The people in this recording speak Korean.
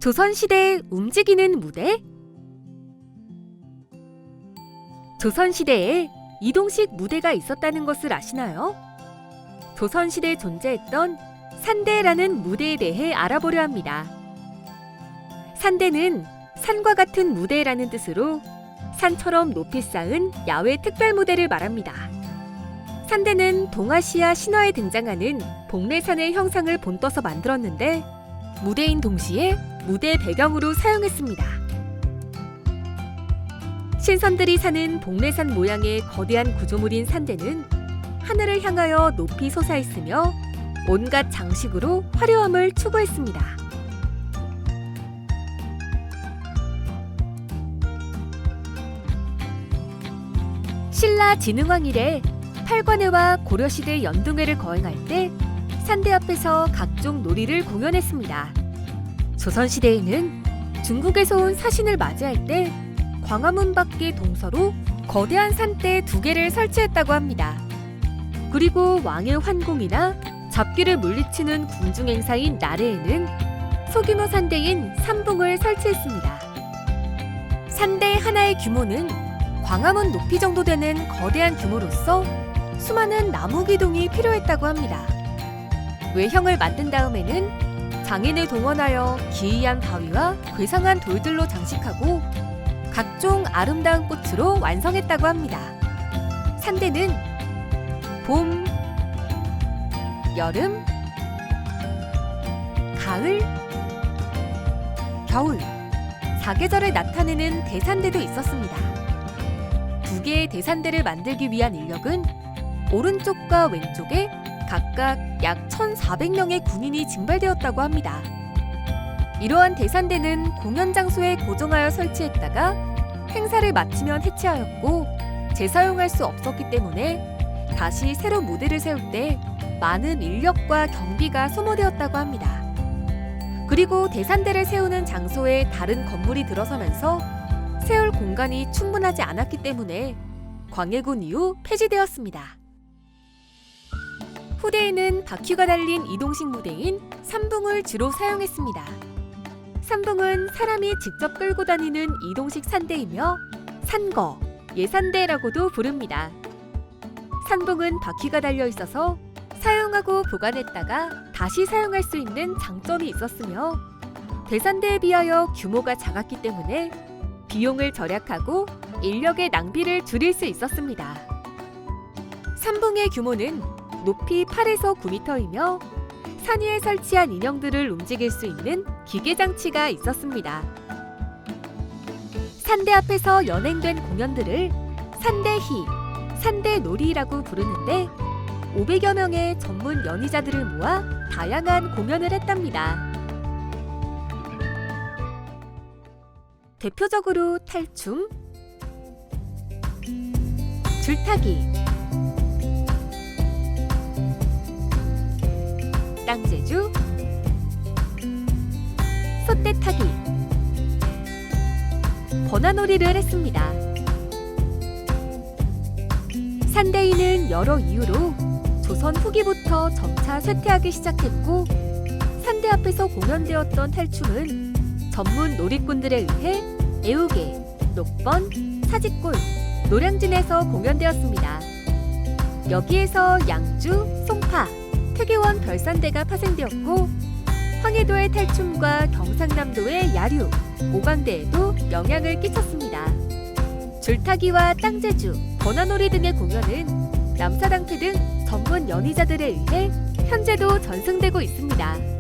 조선시대의 움직이는 무대? 조선시대에 이동식 무대가 있었다는 것을 아시나요? 조선시대에 존재했던 산대라는 무대에 대해 알아보려 합니다. 산대는 산과 같은 무대라는 뜻으로 산처럼 높이 쌓은 야외 특별 무대를 말합니다. 산대는 동아시아 신화에 등장하는 복례산의 형상을 본떠서 만들었는데 무대인 동시에 무대 배경으로 사용했습니다. 신선들이 사는 복례산 모양의 거대한 구조물인 산대는 하늘을 향하여 높이 솟아있으며 온갖 장식으로 화려함을 추구했습니다. 신라 진흥왕 이래 팔관회와 고려시대 연등회를 거행할 때 산대 앞에서 각종 놀이를 공연했습니다. 조선시대에는 중국에서 온 사신을 맞이할 때 광화문 밖의 동서로 거대한 산대 2개를 설치했다고 합니다. 그리고 왕의 환공이나 잡귀를 물리치는 궁중 행사인 나래에는 소규모 산대인 삼붕을 설치했습니다. 산대 하나의 규모는 광화문 높이 정도 되는 거대한 규모로서 수많은 나무 기둥이 필요했다고 합니다. 외형을 만든 다음에는 장인을 동원하여 기이한 바위와 괴상한 돌들로 장식하고 각종 아름다운 꽃으로 완성했다고 합니다. 산대는 봄, 여름, 가을, 겨울, 4계절을 나타내는 대산대도 있었습니다. 2개의 대산대를 만들기 위한 인력은 오른쪽과 왼쪽에 각각 약 1,400명의 군인이 징발되었다고 합니다. 이러한 대산대는 공연 장소에 고정하여 설치했다가 행사를 마치면 해체하였고 재사용할 수 없었기 때문에 다시 새로 무대를 세울 때 많은 인력과 경비가 소모되었다고 합니다. 그리고 대산대를 세우는 장소에 다른 건물이 들어서면서 세울 공간이 충분하지 않았기 때문에 광해군 이후 폐지되었습니다. 후대에는 바퀴가 달린 이동식 무대인 삼붕을 주로 사용했습니다. 삼붕은 사람이 직접 끌고 다니는 이동식 산대이며 산거, 예산대라고도 부릅니다. 삼붕은 바퀴가 달려 있어서 사용하고 보관했다가 다시 사용할 수 있는 장점이 있었으며 대산대에 비하여 규모가 작았기 때문에 비용을 절약하고 인력의 낭비를 줄일 수 있었습니다. 삼붕의 규모는 높이 8에서 9m이며 산 위에 설치한 인형들을 움직일 수 있는 기계장치가 있었습니다. 산대 앞에서 연행된 공연들을 산대희, 산대놀이라고 부르는데 500여 명의 전문 연희자들을 모아 다양한 공연을 했답니다. 대표적으로 탈춤, 줄타기, 땅제주, 솥대타기, 번화놀이를 했습니다. 산대인은 여러 이유로 조선 후기부터 점차 쇠퇴하기 시작했고 산대 앞에서 공연되었던 탈춤은 전문 놀이꾼들에 의해 애우개, 녹번, 사직골, 노량진에서 공연되었습니다. 여기에서 양주, 송파, 퇴계원 별산대가 파생되었고 황해도의 탈춤과 경상남도의 야류, 오광대에도 영향을 끼쳤습니다. 줄타기와 땅제주, 번화놀이 등의 공연은 남사당패 등 전문 연희자들에 의해 현재도 전승되고 있습니다.